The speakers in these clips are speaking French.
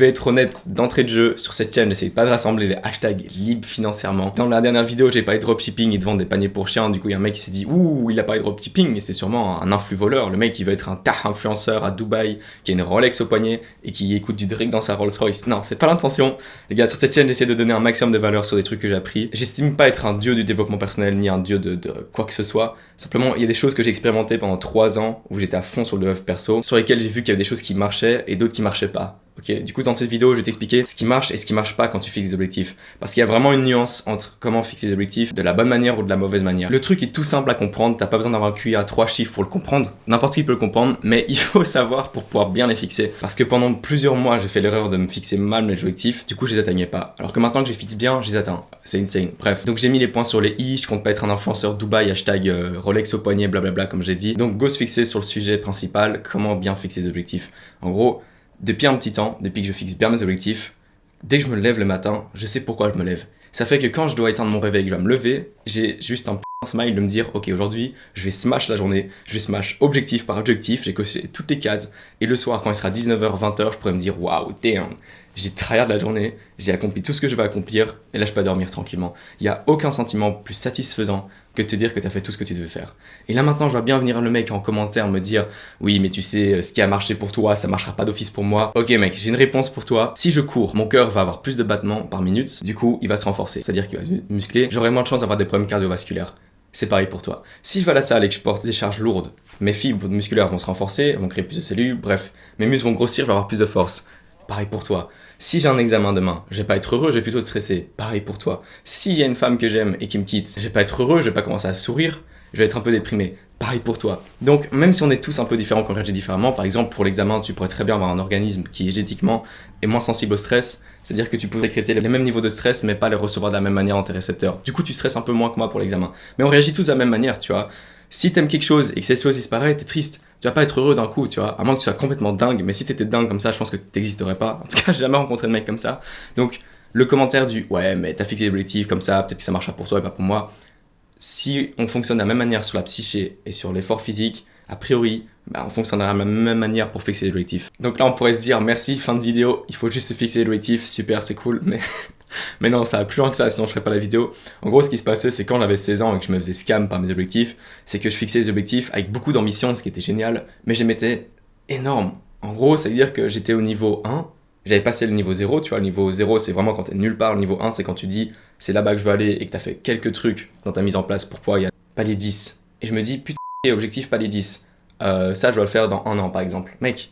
vais être honnête d'entrée de jeu, sur cette chaîne, n'essayez pas de rassembler les hashtags libres financièrement. Dans la dernière vidéo, j'ai parlé de dropshipping, ils te vendent des paniers pour chiens, du coup il y a un mec qui s'est dit ouh, il a parlé de dropshipping, mais c'est sûrement un influx voleur. Le mec il veut être un tah influenceur à Dubaï, qui a une Rolex au poignet et qui écoute du Drake dans sa Rolls Royce. Non, c'est pas l'intention. Les gars, sur cette chaîne, j'essaie de donner un maximum de valeur sur des trucs que j'ai appris. J'estime pas être un dieu du développement personnel, ni un dieu de quoi que ce soit. Simplement, il y a des choses que j'ai expérimentées pendant 3 ans, où j'étais à fond sur le dev perso, sur lesquelles j'ai vu qu'il y avait des choses qui marchaient et d'autres qui marchaient pas. Ok, du coup dans cette vidéo je vais t'expliquer ce qui marche et ce qui marche pas quand tu fixes des objectifs. Parce qu'il y a vraiment une nuance entre comment fixer des objectifs de la bonne manière ou de la mauvaise manière. Le truc est tout simple à comprendre, t'as pas besoin d'avoir un QI à 3 chiffres pour le comprendre. N'importe qui peut le comprendre, mais il faut savoir pour pouvoir bien les fixer. Parce que pendant plusieurs mois j'ai fait l'erreur de me fixer mal mes objectifs, du coup je les atteignais pas. Alors que maintenant que je les fixe bien, je les atteins. C'est insane. Bref, donc j'ai mis les points sur les i, je compte pas être un influenceur Dubaï, hashtag Rolex au poignet, blablabla comme j'ai dit. Donc go se fixer sur le sujet principal, comment bien fixer des objectifs. En gros, depuis un petit temps, depuis que je fixe bien mes objectifs, dès que je me lève le matin, je sais pourquoi je me lève. Ça fait que quand je dois éteindre mon réveil et que je dois me lever, j'ai juste un smile de me dire ok, aujourd'hui je vais smash la journée, je vais smash objectif par objectif, j'ai coché toutes les cases et le soir quand il sera 19h, 20h, je pourrais me dire waouh, damn, j'ai tryhard la journée, j'ai accompli tout ce que je vais accomplir et là je peux dormir tranquillement. Il n'y a aucun sentiment plus satisfaisant que de te dire que tu as fait tout ce que tu devais faire. Et là maintenant je vois bien venir le mec en commentaire me dire oui mais tu sais ce qui a marché pour toi ça marchera pas d'office pour moi. Ok mec, j'ai une réponse pour toi. Si je cours, mon cœur va avoir plus de battements par minute, du coup il va se renforcer, c'est à dire qu'il va muscler, j'aurai moins de chances d'avoir des problèmes cardiovasculaires. C'est pareil pour toi. Si je vais à la salle et que je porte des charges lourdes, mes fibres musculaires vont se renforcer, vont créer plus de cellules, bref, mes muscles vont grossir, je vais avoir plus de force. Pareil pour toi. Si j'ai un examen demain, je vais pas être heureux, je vais plutôt être stressé. Pareil pour toi. S'il y a une femme que j'aime et qui me quitte, je vais pas être heureux, je vais pas commencer à sourire, je vais être un peu déprimé. Pareil pour toi. Donc même si on est tous un peu différents, qu'on réagit différemment, par exemple pour l'examen, tu pourrais très bien avoir un organisme qui génétiquement est moins sensible au stress, c'est-à-dire que tu peux décréter les mêmes niveaux de stress mais pas les recevoir de la même manière dans tes récepteurs. Du coup tu stresses un peu moins que moi pour l'examen. Mais on réagit tous de la même manière, tu vois. Si t'aimes quelque chose et que cette chose disparaît, t'es triste. Tu vas pas être heureux d'un coup, tu vois. À moins que tu sois complètement dingue. Mais si t'étais dingue comme ça, je pense que t'existerais pas. En tout cas, j'ai jamais rencontré de mec comme ça. Donc, le commentaire du ouais, mais t'as fixé des objectifs comme ça, peut-être que ça marchera pour toi et pas pour moi. Si on fonctionne de la même manière sur la psyché et sur l'effort physique, a priori, on fonctionnera de la même manière pour fixer des objectifs. Donc là, on pourrait se dire merci, fin de vidéo, il faut juste se fixer des objectifs, super, c'est cool, mais non, ça va plus loin que ça, sinon je ferais pas la vidéo. En gros, ce qui se passait, c'est quand j'avais 16 ans et que je me faisais scam par mes objectifs, c'est que je fixais des objectifs avec beaucoup d'ambition, ce qui était génial, mais je les mettais énormes. En gros, ça veut dire que j'étais au niveau 1, j'avais passé le niveau 0, tu vois, le niveau 0 c'est vraiment quand t'es nulle part, le niveau 1 c'est quand tu dis c'est là-bas que je veux aller et que t'as fait quelques trucs dans ta mise en place pour pouvoir y aller. Palier 10. Et je me dis putain, objectif palier 10. Ça je dois le faire dans 1 an par exemple. Mec,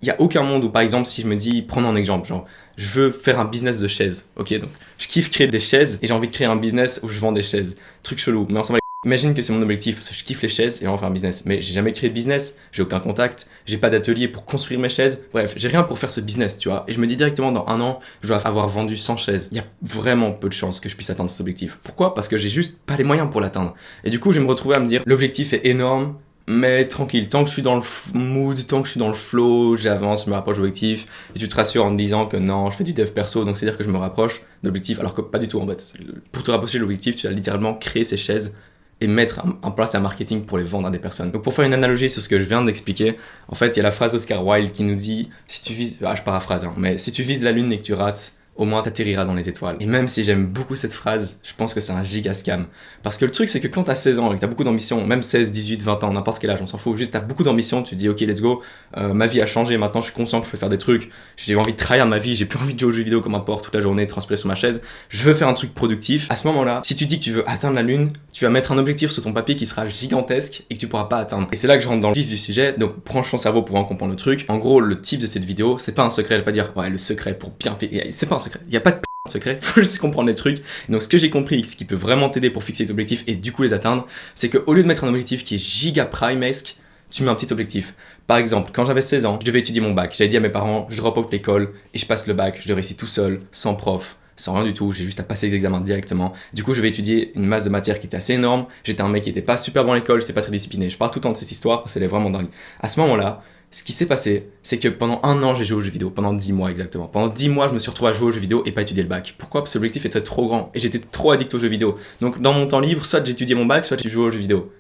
il n'y a aucun monde où par exemple si je me dis, prenons un exemple, genre je veux faire un business de chaises, ok, donc je kiffe créer des chaises et j'ai envie de créer un business où je vends des chaises, truc chelou, mais on s'en va. Imagine que c'est mon objectif, parce que je kiffe les chaises et on va faire un business, mais j'ai jamais créé de business, j'ai aucun contact, j'ai pas d'atelier pour construire mes chaises, bref, j'ai rien pour faire ce business, tu vois, et je me dis directement dans 1 an, je dois avoir vendu 100 chaises. Il y a vraiment peu de chances que je puisse atteindre cet objectif. Pourquoi? Parce que j'ai juste pas les moyens pour l'atteindre. Et du coup, je vais me retrouver à me dire, l'objectif est énorme, mais tranquille, tant que je suis dans le mood, tant que je suis dans le flow, j'avance, je me rapproche de l'objectif, et tu te rassures en te disant que non, je fais du dev perso, donc c'est-à-dire que je me rapproche de l'objectif, alors que pas du tout en fait. Pour te rapprocher de l'objectif, tu vas littéralement créer ces chaises et mettre en place un marketing pour les vendre à des personnes. Donc pour faire une analogie sur ce que je viens d'expliquer, en fait il y a la phrase d'Oscar Wilde qui nous dit, si tu vises, je paraphrase, mais si tu vises la lune et que tu rates, au moins t'atterriras dans les étoiles. Et même si j'aime beaucoup cette phrase, je pense que c'est un giga scam. Parce que le truc c'est que quand t'as 16 ans et que t'as beaucoup d'ambition, même 16, 18, 20 ans, n'importe quel âge, on s'en fout, juste t'as beaucoup d'ambition, tu te dis ok let's go, ma vie a changé, maintenant je suis conscient que je peux faire des trucs, j'ai envie de tryhard ma vie, j'ai plus envie de jouer aux jeux vidéo comme un porc toute la journée, de transpirer sur ma chaise, je veux faire un truc productif. À ce moment-là, si tu dis que tu veux atteindre la lune, tu vas mettre un objectif sur ton papier qui sera gigantesque et que tu pourras pas atteindre. Et c'est là que je rentre dans le vif du sujet, donc branche ton cerveau pour en comprendre le truc. En gros, le type de cette vidéo, c'est pas un secret, je vais pas dire ouais le secret pour bien faire, c'est pas un secret, il y a pas de secret, faut juste comprendre les trucs. Donc ce que j'ai compris, ce qui peut vraiment t'aider pour fixer les objectifs et du coup les atteindre, c'est qu'au lieu de mettre un objectif qui est giga primesque, tu mets un petit objectif. Par exemple, quand j'avais 16 ans, je devais étudier mon bac. J'avais dit à mes parents, je drop out l'école et je passe le bac, je le réussis tout seul, sans prof, sans rien du tout, j'ai juste à passer les examens directement. Du coup, je vais étudier une masse de matière qui était assez énorme. J'étais un mec qui était pas super bon à l'école, j'étais pas très discipliné. Je parle tout le temps de cette histoire parce qu'elle est vraiment dingue. À ce moment-là, ce qui s'est passé, c'est que pendant 1 an, j'ai joué aux jeux vidéo, pendant 10 mois exactement. Pendant 10 mois, je me suis retrouvé à jouer aux jeux vidéo et pas étudier le bac. Pourquoi? Parce que l'objectif était trop grand et j'étais trop addict aux jeux vidéo. Donc dans mon temps libre, soit j'étudiais mon bac, soit je jouais aux jeux vidéo.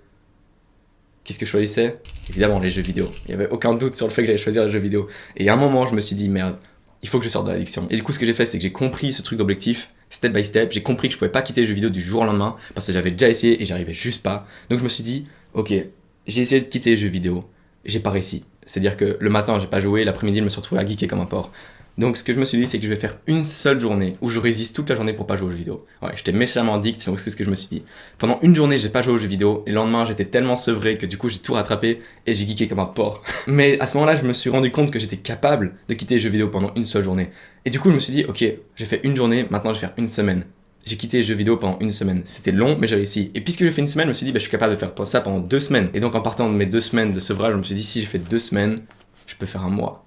Qu'est-ce que je choisissais? Évidemment les jeux vidéo. Il n'y avait aucun doute sur le fait que j'allais choisir les jeux vidéo. Et à un moment, je me suis dit merde, il faut que je sorte de l'addiction. Et du coup, ce que j'ai fait, c'est que j'ai compris ce truc d'objectif, step by step. J'ai compris que je pouvais pas quitter les jeux vidéo du jour au lendemain parce que j'avais déjà essayé et j'arrivais juste pas. Donc je me suis dit, ok, j'ai essayé de quitter les jeux vidéo, j'ai pas réussi. C'est-à-dire que le matin, j'ai pas joué, l'après-midi, je me suis retrouvé à geeker comme un porc. Donc ce que je me suis dit, c'est que je vais faire une seule journée où je résiste toute la journée pour pas jouer aux jeux vidéo. Ouais, j'étais méchamment addict, donc c'est ce que je me suis dit. Pendant une journée, j'ai pas joué aux jeux vidéo, et le lendemain, j'étais tellement sevré que du coup, j'ai tout rattrapé et j'ai geeké comme un porc. Mais à ce moment-là, je me suis rendu compte que j'étais capable de quitter les jeux vidéo pendant une seule journée. Et du coup, je me suis dit, ok, j'ai fait une journée, maintenant je vais faire une semaine. J'ai quitté les jeux vidéo pendant une semaine. C'était long, mais j'ai réussi. Et puisque j'ai fait une semaine, je me suis dit, je suis capable de faire ça pendant 2 semaines. Et donc, en partant de mes 2 semaines de sevrage, je me suis dit, si j'ai fait 2 semaines, je peux faire un mois.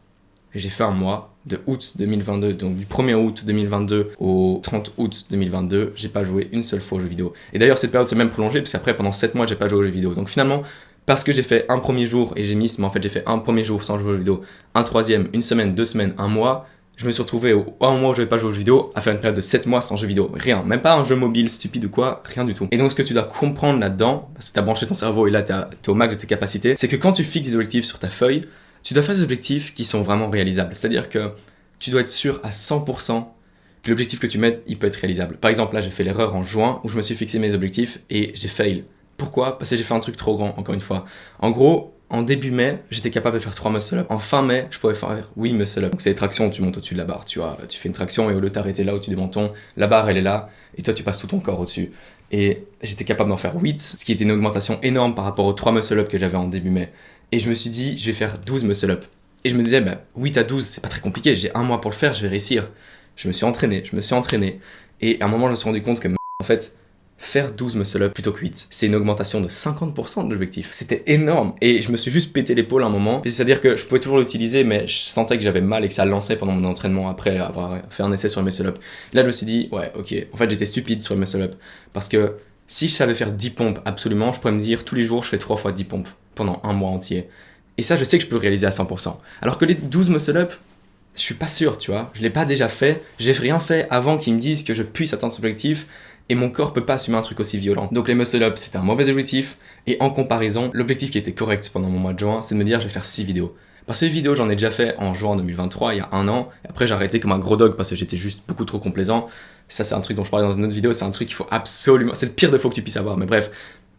Et j'ai fait un mois de août 2022, donc du 1er août 2022 au 30 août 2022, j'ai pas joué une seule fois aux jeux vidéo. Et d'ailleurs, cette période s'est même prolongée, parce qu'après, pendant 7 mois, j'ai pas joué aux jeux vidéo. Donc finalement, parce que j'ai fait un premier jour et j'ai miss, mais en fait, j'ai fait un premier jour sans jouer aux jeux vidéo, un troisième, une semaine, 2 semaines, un mois, je me suis retrouvé au un mois où je n'avais pas joué aux jeux vidéo à faire une période de 7 mois sans jeux vidéo. Rien, même pas un jeu mobile stupide ou quoi, rien du tout. Et donc, ce que tu dois comprendre là-dedans, parce que tu as branché ton cerveau et là, tu es au max de tes capacités, c'est que quand tu fixes des objectifs sur ta feuille, tu dois faire des objectifs qui sont vraiment réalisables. C'est-à-dire que tu dois être sûr à 100% que l'objectif que tu mets, il peut être réalisable. Par exemple, là, j'ai fait l'erreur en juin où je me suis fixé mes objectifs et j'ai fail. Pourquoi ? Parce que j'ai fait un truc trop grand, encore une fois. En gros, en début mai, j'étais capable de faire 3 muscle-up. En fin mai, je pouvais faire 8 muscle-up. Donc c'est les tractions, tu montes au-dessus de la barre, tu vois. Tu fais une traction et au lieu de t'arrêter là où tu démontes la barre, elle est là, et toi, tu passes tout ton corps au-dessus. Et j'étais capable d'en faire 8, ce qui était une augmentation énorme par rapport aux 3 muscle-up que j'avais en début mai. Et je me suis dit, je vais faire 12 muscle-up. Et je me disais, 8 à 12, c'est pas très compliqué, j'ai un mois pour le faire, je vais réussir. Je me suis entraîné. Et à un moment, je me suis rendu compte que, en fait, faire 12 muscle-up plutôt que 8, c'est une augmentation de 50% de l'objectif. C'était énorme. Et je me suis juste pété l'épaule à un moment. C'est-à-dire que je pouvais toujours l'utiliser, mais je sentais que j'avais mal et que ça lançait pendant mon entraînement après avoir fait un essai sur les muscle-up. Là, je me suis dit, ouais, ok. En fait, j'étais stupide sur les muscle-up. Parce que si je savais faire 10 pompes absolument, je pourrais me dire, tous les jours, je fais 3 fois 10 pompes pendant un mois entier. Et ça, je sais que je peux le réaliser à 100%. Alors que les 12 muscle-up, je suis pas sûr, tu vois. Je l'ai pas déjà fait. J'ai rien fait avant qu'ils me disent que je puisse atteindre cet objectif. Et mon corps peut pas assumer un truc aussi violent. Donc les muscle-up, c'était un mauvais objectif. Et en comparaison, l'objectif qui était correct pendant mon mois de juin, c'est de me dire je vais faire 6 vidéos. Parce que les vidéos, j'en ai déjà fait en juin 2023, il y a 1 an. Et après, j'ai arrêté comme un gros dog parce que j'étais juste beaucoup trop complaisant. Ça, c'est un truc dont je parlais dans une autre vidéo. C'est un truc qu'il faut absolument... C'est le pire défaut que tu puisses avoir. Mais bref,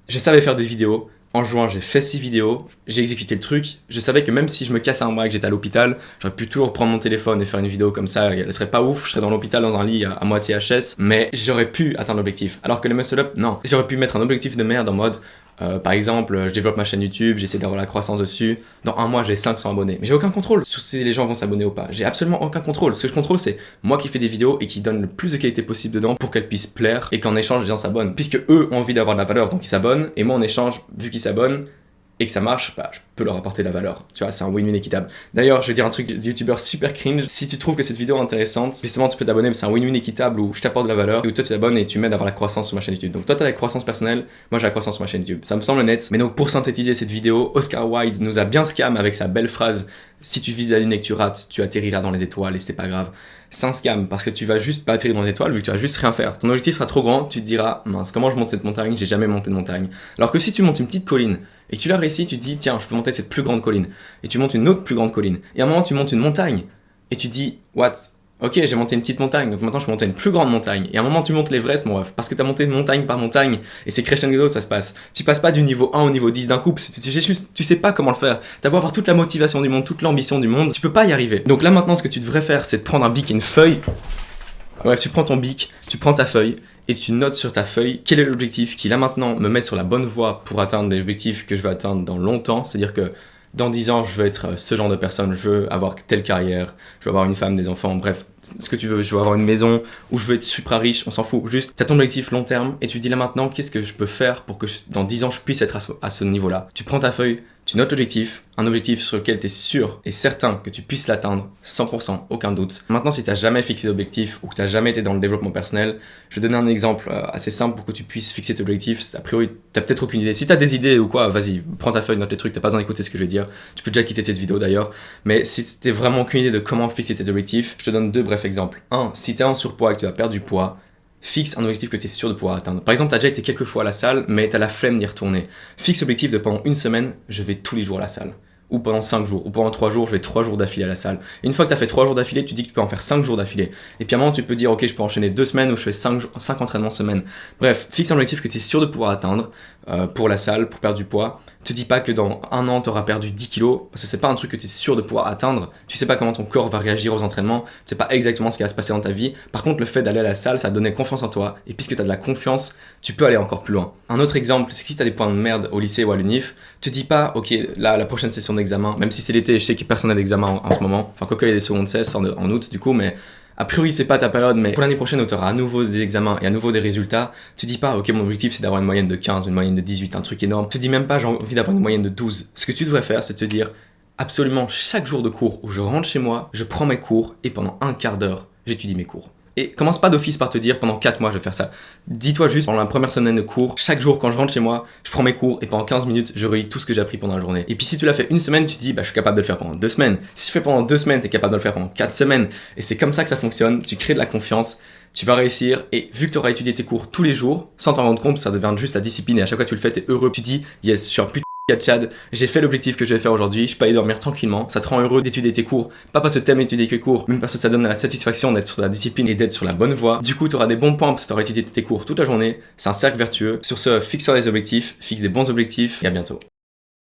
je savais faire des vidéos. En juin, j'ai fait 6 vidéos, j'ai exécuté le truc. Je savais que même si je me cassais un bras et que j'étais à l'hôpital, j'aurais pu toujours prendre mon téléphone et faire une vidéo comme ça. Elle serait pas ouf, je serais dans l'hôpital dans un lit à moitié HS, mais j'aurais pu atteindre l'objectif. Alors que le muscle-up, non. J'aurais pu mettre un objectif de merde en mode, par exemple, je développe ma chaîne YouTube, j'essaie d'avoir la croissance dessus. Dans un mois, j'ai 500 abonnés. Mais j'ai aucun contrôle sur si les gens vont s'abonner ou pas. J'ai absolument aucun contrôle. Ce que je contrôle, c'est moi qui fais des vidéos et qui donne le plus de qualité possible dedans pour qu'elles puissent plaire et qu'en échange, les gens s'abonnent. Puisque eux ont envie d'avoir de la valeur, donc ils s'abonnent. Et moi, en échange, vu qu'ils s'abonnent, et que ça marche, je peux leur apporter de la valeur. Tu vois, c'est un win-win équitable. D'ailleurs, je vais dire un truc de youtubeur super cringe. Si tu trouves que cette vidéo est intéressante, justement, tu peux t'abonner, mais c'est un win-win équitable où je t'apporte de la valeur et où toi tu t'abonnes et tu m'aides à avoir la croissance sur ma chaîne YouTube. Donc toi, t'as la croissance personnelle, moi j'ai la croissance sur ma chaîne YouTube. Ça me semble net. Mais donc, pour synthétiser cette vidéo, Oscar Wilde nous a bien scam avec sa belle phrase: si tu vises la ligne et que tu rates, tu atterriras dans les étoiles et c'est pas grave. C'est un scam parce que tu vas juste pas atterrir dans les étoiles vu que tu vas juste rien faire. Ton objectif sera trop grand, tu te diras mince, comment je monte cette montagne, j'ai jamais monté de montagne. Alors que si tu montes une petite colline et que tu l'as réussi, tu te dis tiens, je peux monter cette plus grande colline. Et tu montes une autre plus grande colline. Et à un moment, tu montes une montagne et tu dis what? Ok, j'ai monté une petite montagne, donc maintenant je peux monter une plus grande montagne. Et à un moment, tu montes l'Everest, mon ref, parce que t'as monté montagne par montagne, et c'est crescendo, ça se passe. Tu passes pas du niveau 1 au niveau 10 d'un coup, tu sais pas comment le faire. T'as beau avoir toute la motivation du monde, toute l'ambition du monde, tu peux pas y arriver. Donc là maintenant, ce que tu devrais faire, c'est de prendre un bic et une feuille. Bref, tu prends ton bic, tu prends ta feuille, et tu notes sur ta feuille quel est l'objectif qui là maintenant me met sur la bonne voie pour atteindre des objectifs que je veux atteindre dans longtemps. C'est-à-dire que dans 10 ans, je veux être ce genre de personne, je veux avoir telle carrière, je veux avoir une femme, des enfants, bref, ce que tu veux, je veux avoir une maison, ou je veux être super riche, on s'en fout. Juste, tu as ton objectif long terme, et tu dis là maintenant, qu'est-ce que je peux faire pour que dans 10 ans, je puisse être à ce niveau-là. Tu prends ta feuille, tu notes l'objectif, un objectif sur lequel tu es sûr et certain que tu puisses l'atteindre, 100%, aucun doute. Maintenant, si tu n'as jamais fixé d'objectif ou que tu n'as jamais été dans le développement personnel, je vais donner un exemple assez simple pour que tu puisses fixer tes objectifs. A priori, tu n'as peut-être aucune idée. Si tu as des idées ou quoi, vas-y, prends ta feuille, note les trucs, tu n'as pas besoin d'écouter ce que je vais dire. Tu peux déjà quitter cette vidéo d'ailleurs. Mais si tu n'as vraiment aucune idée de comment fixer tes objectifs, je te donne 2 brefs exemples. 1, si tu es en surpoids et que tu vas perdre du poids, fixe un objectif que tu es sûr de pouvoir atteindre. Par exemple, tu as déjà été quelques fois à la salle, mais tu as la flemme d'y retourner. Fixe l'objectif de pendant une semaine, je vais tous les jours à la salle. ou pendant 5 jours, ou pendant 3 jours, je vais 3 jours d'affilée à la salle. Et une fois que tu as fait 3 jours d'affilée, tu dis que tu peux en faire 5 jours d'affilée. Et puis à un moment, tu peux dire, ok, je peux enchaîner 2 semaines où je fais 5 entraînements semaine. Bref, fixe un objectif que tu es sûr de pouvoir atteindre pour la salle, pour perdre du poids. Te dis pas que dans un an, tu auras perdu 10 kilos, parce que c'est pas un truc que tu es sûr de pouvoir atteindre. Tu sais pas comment ton corps va réagir aux entraînements, tu sais pas exactement ce qui va se passer dans ta vie. Par contre, le fait d'aller à la salle, ça va donner confiance en toi. Et puisque tu as de la confiance, tu peux aller encore plus loin. Un autre exemple, c'est que si tu as des points de merde au lycée ou à l'unif, te dis pas, ok, là, la prochaine session d'examen, même si c'est l'été, je sais qu'il n'y a personne n'a d'examen en ce moment, enfin, quoi qu'il y a des secondes cesse en août, du coup, mais a priori, c'est pas ta période, mais pour l'année prochaine où tu auras à nouveau des examens et à nouveau des résultats, tu dis pas, ok, mon objectif c'est d'avoir une moyenne de 15, une moyenne de 18, un truc énorme. Tu dis même pas, j'ai envie d'avoir une moyenne de 12. Ce que tu devrais faire, c'est te dire, absolument chaque jour de cours où je rentre chez moi, je prends mes cours et pendant un quart d'heure, j'étudie mes cours. Et commence pas d'office par te dire pendant 4 mois je vais faire ça. Dis-toi juste pendant la première semaine de cours, chaque jour quand je rentre chez moi, je prends mes cours et pendant 15 minutes, je relis tout ce que j'ai appris pendant la journée. Et puis si tu l'as fait une semaine, tu te dis, bah je suis capable de le faire pendant 2 semaines. Si tu fais pendant 2 semaines, tu es capable de le faire pendant 4 semaines. Et c'est comme ça que ça fonctionne, tu crées de la confiance, tu vas réussir et vu que tu auras étudié tes cours tous les jours, sans t'en rendre compte, ça devient juste la discipline et à chaque fois que tu le fais, tu es heureux. Tu dis, yes, je suis un putain de Chad, j'ai fait l'objectif que je vais faire aujourd'hui, je peux aller dormir tranquillement, ça te rend heureux d'étudier tes cours, pas parce que t'aimes étudier tes cours, même parce que ça donne la satisfaction d'être sur la discipline et d'être sur la bonne voie. Du coup, tu auras des bons points parce que tu auras étudié tes cours toute la journée, c'est un cercle vertueux. Sur ce, fixe des objectifs, fixe des bons objectifs et à bientôt.